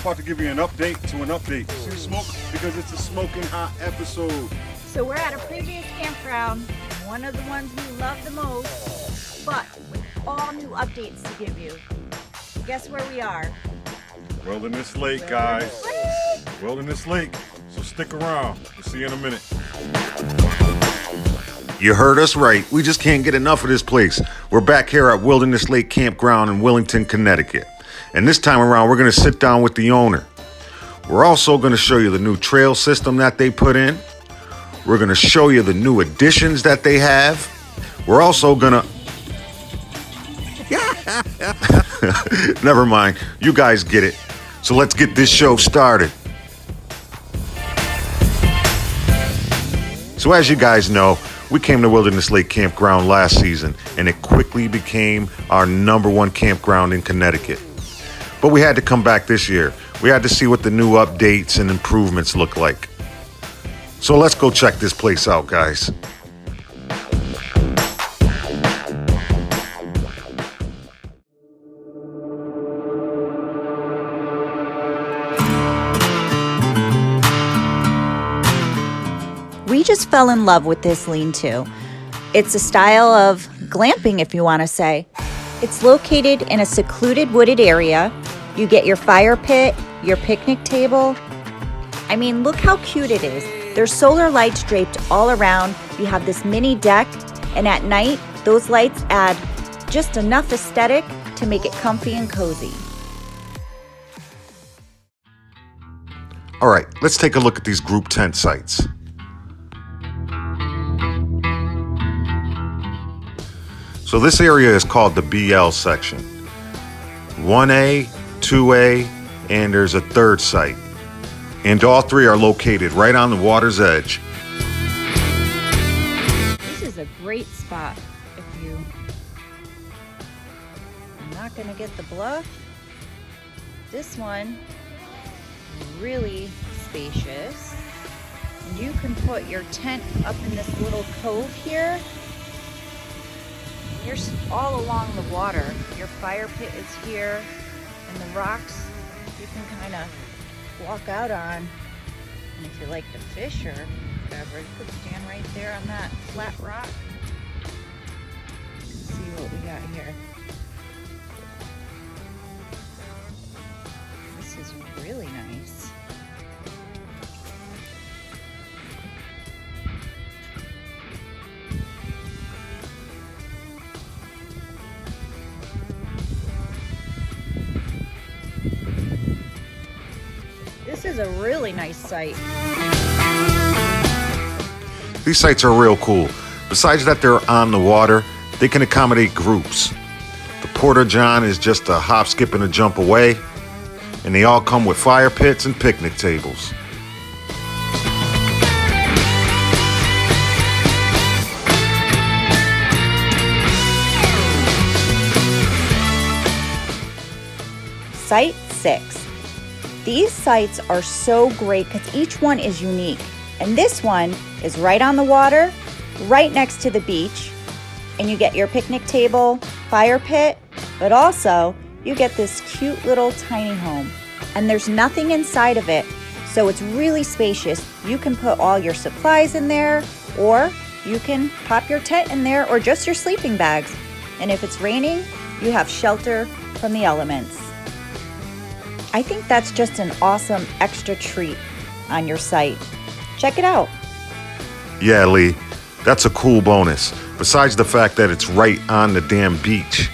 about to give you an update to an update. See the smoke? Because it's a smoking hot episode. So we're at a previous campground, one of the ones we love the most, but with all new updates to give you. Guess where we are? Wilderness Lake, guys. Wilderness Lake. So stick around. We'll see you in a minute. You heard us right. We just can't get enough of this place. We're back here at Wilderness Lake Campground in Wellington, Connecticut. And this time around, we're going to sit down with the owner. We're also going to show you the new trail system that they put in. We're going to show you the new additions that they have. We're also going to... Never mind. You guys get it. So let's get this show started. So as you guys know, we came to Wilderness Lake Campground last season, and it quickly became our #1 campground in Connecticut. But we had to come back this year. We had to see what the new updates and improvements look like. So let's go check this place out, guys. We just fell in love with this lean-to. It's a style of glamping, if you want to say. It's located in a secluded wooded area. You get your fire pit, your picnic table. I mean, look how cute it is. There's solar lights draped all around. You have this mini deck, and at night, those lights add just enough aesthetic to make it comfy and cozy. All right, let's take a look at these group tent sites. So this area is called the BL section. 1A, 2A, and there's a third site. And all three are located right on the water's edge. This is a great spot if you are not going to get the bluff. This one is really spacious. And you can put your tent up in this little cove here. You're all along the water. Your fire pit is here, and the rocks you can kind of walk out on. And if you like to fish or whatever, you could stand right there on that flat rock. Let's see what we got here. This is really nice. This is a really nice site. These sites are real cool. Besides that they're on the water, they can accommodate groups. The Porta-John is just a hop, skip, and a jump away, and they all come with fire pits and picnic tables. Site 6. These sites are so great because each one is unique. And this one is right on the water, right next to the beach. And you get your picnic table, fire pit, but also you get this cute little tiny home. And there's nothing inside of it, so it's really spacious. You can put all your supplies in there, or you can pop your tent in there, or just your sleeping bags. And if it's raining, you have shelter from the elements. I think that's just an awesome extra treat on your site. Check it out. Yeah, Lee, that's a cool bonus, besides the fact that it's right on the damn beach.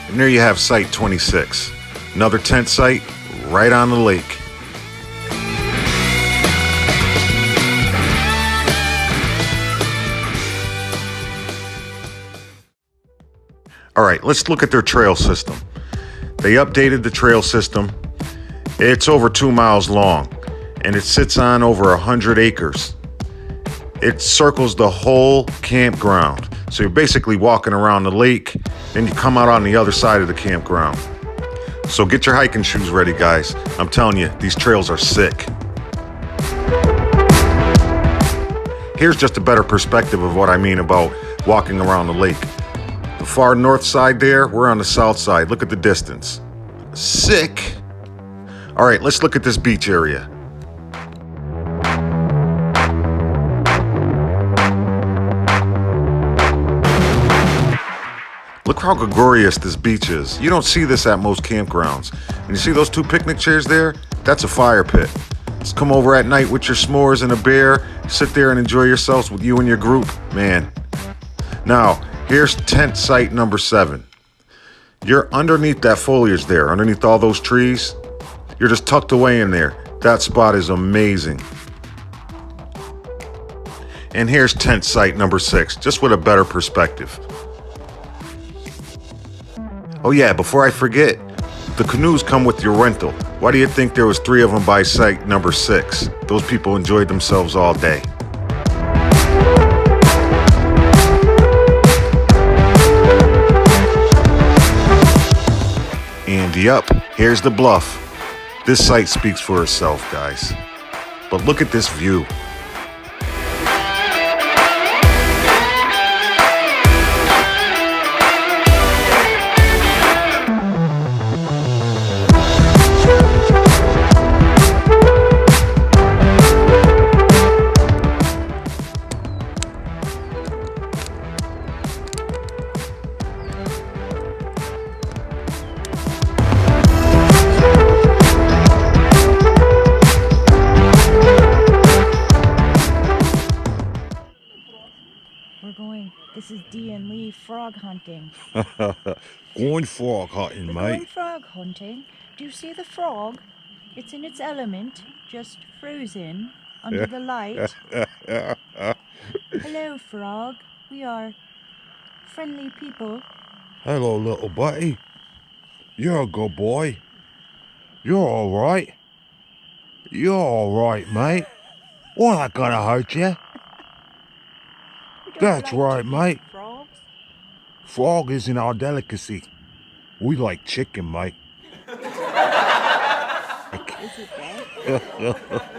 And there you have Site 26, another tent site right on the lake. All right, let's look at their trail system. They updated the trail system. It's over 2 miles long, and it sits on over 100 acres. It circles the whole campground. So you're basically walking around the lake, then you come out on the other side of the campground. So get your hiking shoes ready, guys. I'm telling you, these trails are sick. Here's just a better perspective of what I mean about walking around the lake. The far north side there, we're on the south side. Look at the distance. Sick. All right, let's look at this beach area. Look how gregarious this beach is. You don't see this at most campgrounds. And you see those 2 picnic chairs there? That's a fire pit. Just come over at night with your s'mores and a beer, sit there and enjoy yourselves with you and your group. Man. Now, here's tent site number 7. You're underneath that foliage there, underneath all those trees. You're just tucked away in there. That spot is amazing. And here's tent site number 6, just with a better perspective. Oh yeah, before I forget, the canoes come with your rental. Why do you think there was 3 of them by site number 6? Those people enjoyed themselves all day. And yup, here's the bluff. This site speaks for itself, guys. But look at this view. This is Deeandleerv frog hunting. Going frog hunting, We're mate. going frog hunting. Do you see the frog? It's in its element, just frozen under the light. Hello, frog. We are friendly people. Hello, little buddy. You're a good boy. You're all right. You're all right, mate. We're not gonna hurt you. We don't That's like right, to eat mate. Frogs. Frog isn't our delicacy. We like chicken, mate. Is it that?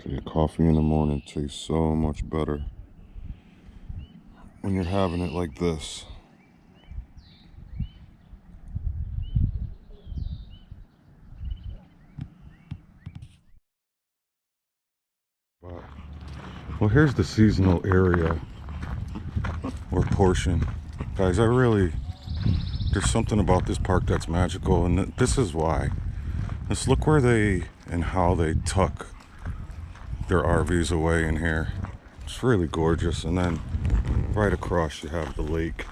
Your coffee in the morning tastes so much better when you're having it like this. Wow. Well, here's the seasonal area or portion. Guys, there's something about this park that's magical, and this is why. Let's look where they and how they tuck their RVs away in here. It's really gorgeous. And then right across you have the lake.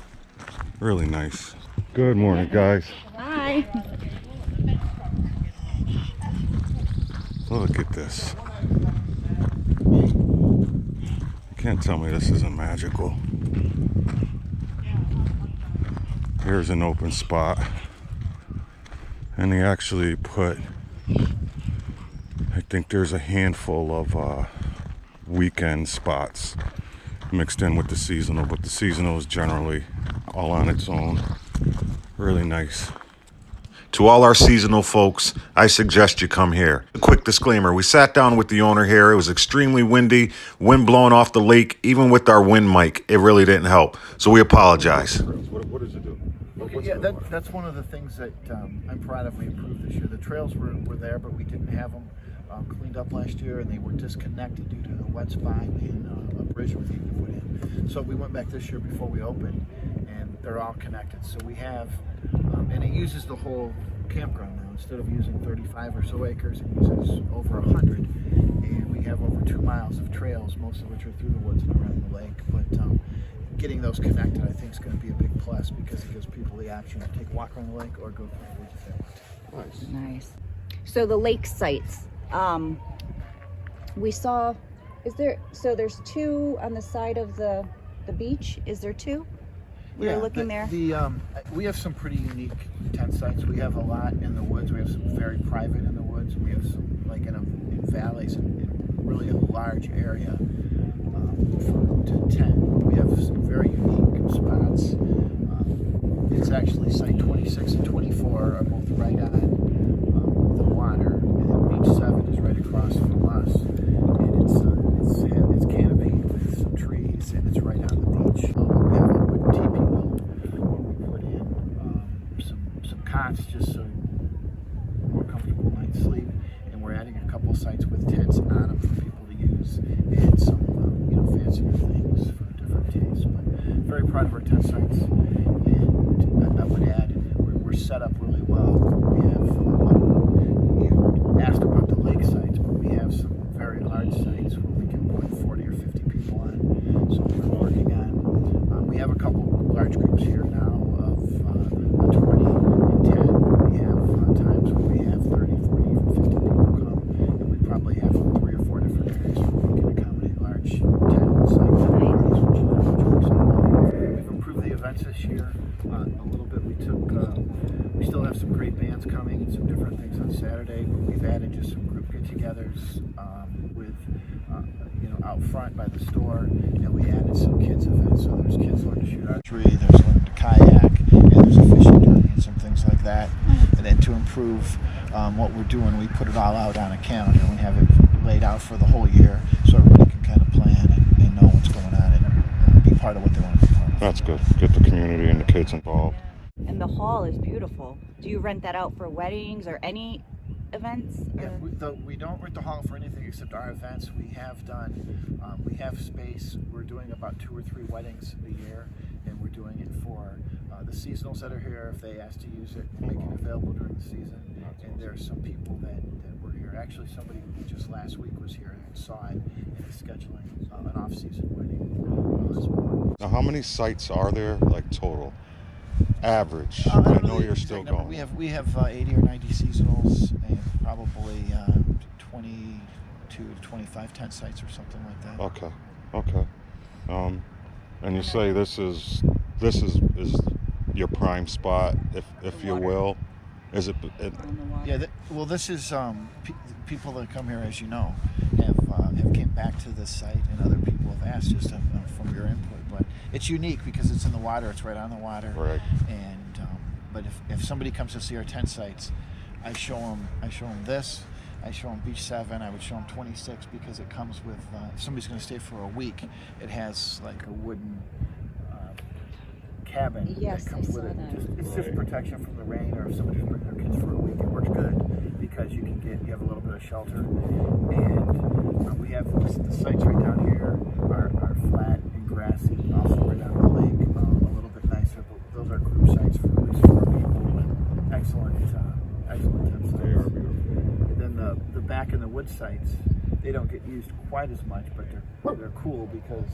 Really nice. Good morning, guys. Hi. Look at this. You can't tell me this isn't magical. Here's an open spot. And they actually put, I think there's a handful of weekend spots mixed in with the seasonal, but the seasonal is generally all on its own. Really nice. To all our seasonal folks, I suggest you come here. A quick disclaimer, we sat down with the owner here. It was extremely windy, wind blowing off the lake. Even with our wind mic, it really didn't help. So we apologize. What does it do? Yeah, that's one of the things that I'm proud of we improved this year. The trails were there, but we didn't have them cleaned up last year, and they were disconnected due to the wet spot and a bridge we needed to put in. So we went back this year before we opened, and they're all connected. So we have, and it uses the whole campground now. Instead of using 35 or so acres, it uses over 100, and we have over 2 miles of trails, most of which are through the woods and around the lake. But getting those connected, I think, is going to be a big plus because it gives people the option to take a walk around the lake or go to the woods if they want to. Nice. Nice. So the lake sites, we saw, there's 2 on the side of the beach? Is there 2? We were looking there. We have some pretty unique tent sites. We have a lot in the woods. We have some very private in the woods. woods. We have some, like in valleys, in really a large area to tent. We have some very unique spots. It's actually site 26 and 24 are both right on the water, and then beach 7 is right across from us. And it's canopied with some trees, and it's right on the beach. We have a wooden teepee built where we put in some cots just so more comfortable night's sleep, and we're adding a couple sites with tents on them for people to use, and some fancier things for different tastes. But very proud of our tent sites, and I would add we're set up really well. We have you asked about the lake sites, but we have some very large sites where we can put 40 or 50 people on. So we're working on. We have a couple large groups here now of 20 and 10. We have times where we have 30, 40, even 50 people come, and we probably have 3 or 4 different areas where we can accommodate large tent sites and parties, which works out well. We've improved the events this year a little bit. We still have some great bands coming and some different things on Saturday, but we've added just some group get-togethers with out front by the store, and we added some kids events. So there's kids learning to shoot archery, there's learning to kayak, and there's a fishing derby and some things like that. And then to improve what we're doing, we put it all out on a calendar and we have it laid out for the whole year, so everybody can kind of plan and know what's going on and be part of what they want to be part of. That's good. Get the community and the kids involved. And the hall is beautiful. Do you rent that out for weddings or any events? Yeah, we don't rent the hall for anything except our events. We have done, we have space. We're doing about 2 or 3 weddings a year, and we're doing it for the seasonals that are here. If they ask to use it, make it available during the season. And there are some people that were here. Actually, somebody just last week was here and saw it and is scheduling an off-season wedding as well. Now, how many sites are there, like total? Average. I know know you're still going. We have 80 or 90 seasonals and probably 22 to 25 tent sites or something like that. Okay. And you say this is your prime spot, if you will. Is it? Yeah. Well, this is people that come here, as you know, have came back to this site, and other people have asked just from your input. But it's unique because it's in the water. It's right on the water. Right. And but if somebody comes to see our tent sites, I show them this. I show them Beach 7. I would show them 26 because it comes with. If somebody's going to stay for a week, it has like a wooden cabin Yes, that comes I with saw it. that. It's just protection from the rain, or if somebody's bringing their kids for a week, it works good because you have a little bit of shelter. And we have the sites right down here are flat and grassy, also right on the lake, a little bit nicer. But those are group sites for at least 4 people, and excellent tent sites. They are beautiful. And then the back and the wood sites, they don't get used quite as much, but they're cool because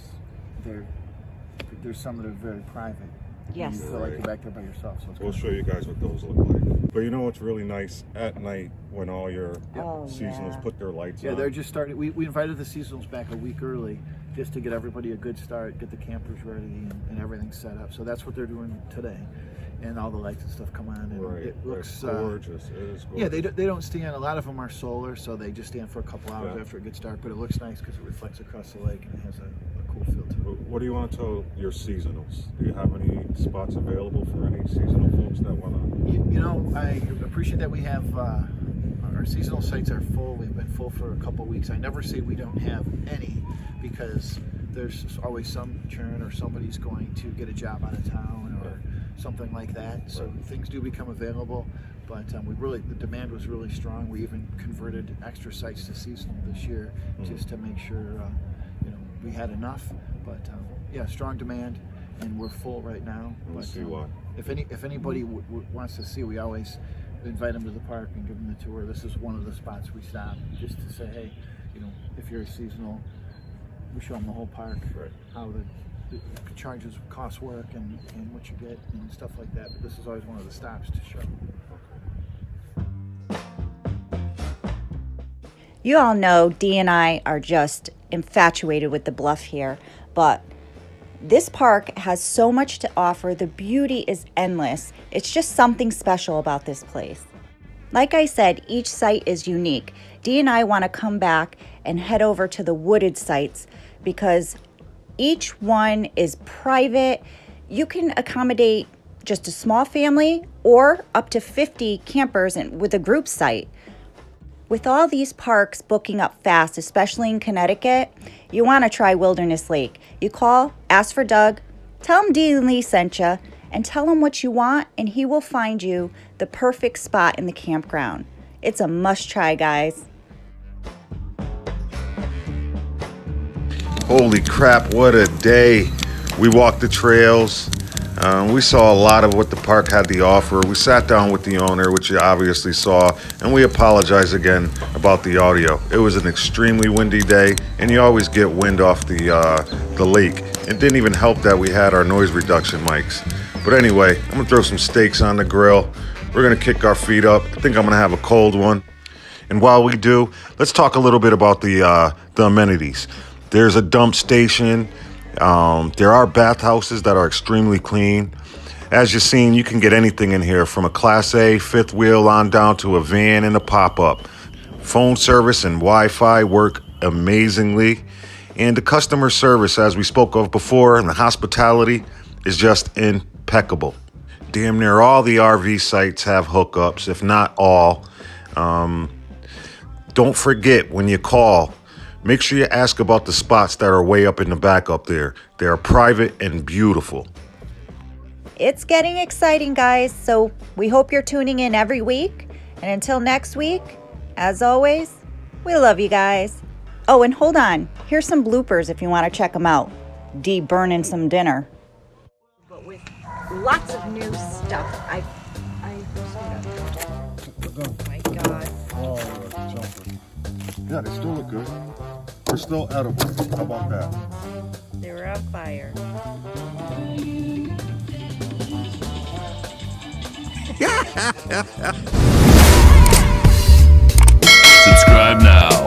there's some that are very private. Yes. You feel like you're back there by yourself. So We'll show you guys what those look like. But you know what's really nice at night when all your seasonals yeah. put their lights on? Yeah, they're just starting. We invited the seasonals back a week early just to get everybody a good start, get the campers ready, and everything set up. So that's what they're doing today. And all the lights and stuff come on, and Right. it looks It's gorgeous. It is gorgeous. Yeah, they don't stand. A lot of them are solar, so they just stand for a couple hours Yeah. after it gets dark. But it looks nice because it reflects across the lake and it has a cool feel to it. What do you want to tell your seasonals? Do you have any spots available for any seasonal folks that want to? I appreciate that we have our seasonal sites are full. We've been full for a couple weeks. I never say we don't have any because there's always some churn or somebody's going to get a job out of town or something like that. So things do become available, but the demand was really strong. We even converted extra sites to seasonal this year just to make sure we had enough. But strong demand, and we're full right now. We'll but see why. if anybody wants to see, we always invite them to the park and give them the tour. This is one of the spots we stop just to say, hey, if you're a seasonal, we show them the whole park, how the charges, costs work, and what you get and stuff like that. But this is always one of the stops to show. You all know Dee and I are just infatuated with the bluff here, but this park has so much to offer. The beauty is endless. It's just something special about this place. Like I said, each site is unique. Dee and I want to come back and head over to the wooded sites because each one is private. You can accommodate just a small family or up to 50 campers with a group site. With all these parks booking up fast, especially in Connecticut, you want to try Wilderness Lake. You call, ask for Doug, tell him Dee and Lee sent you, and tell him what you want, and he will find you the perfect spot in the campground. It's a must try, guys. Holy crap, what a day. We walked the trails. We saw a lot of what the park had to offer. We sat down with the owner, which you obviously saw, and we apologize again about the audio. It was an extremely windy day, and you always get wind off the lake. It didn't even help that we had our noise reduction mics. But anyway, I'm gonna throw some steaks on the grill. We're gonna kick our feet up. I think I'm gonna have a cold one. And while we do, let's talk a little bit about the amenities. There's a dump station. There are bathhouses that are extremely clean. As you've seen, you can get anything in here from a Class A fifth wheel on down to a van and a pop-up. Phone service and Wi-Fi work amazingly. And the customer service, as we spoke of before, and the hospitality is just impeccable. Damn near all the RV sites have hookups, if not all. Don't forget when you call, make sure you ask about the spots that are way up in the back up there. They are private and beautiful. It's getting exciting, guys, so we hope you're tuning in every week. And until next week, as always, we love you guys. Oh, and hold on. Here's some bloopers if you want to check them out. Dee burning some dinner. But with lots of new stuff. Oh my God. Oh, jumper. Yeah, they still look good. They're still edible. How about that? They were on fire. Subscribe now.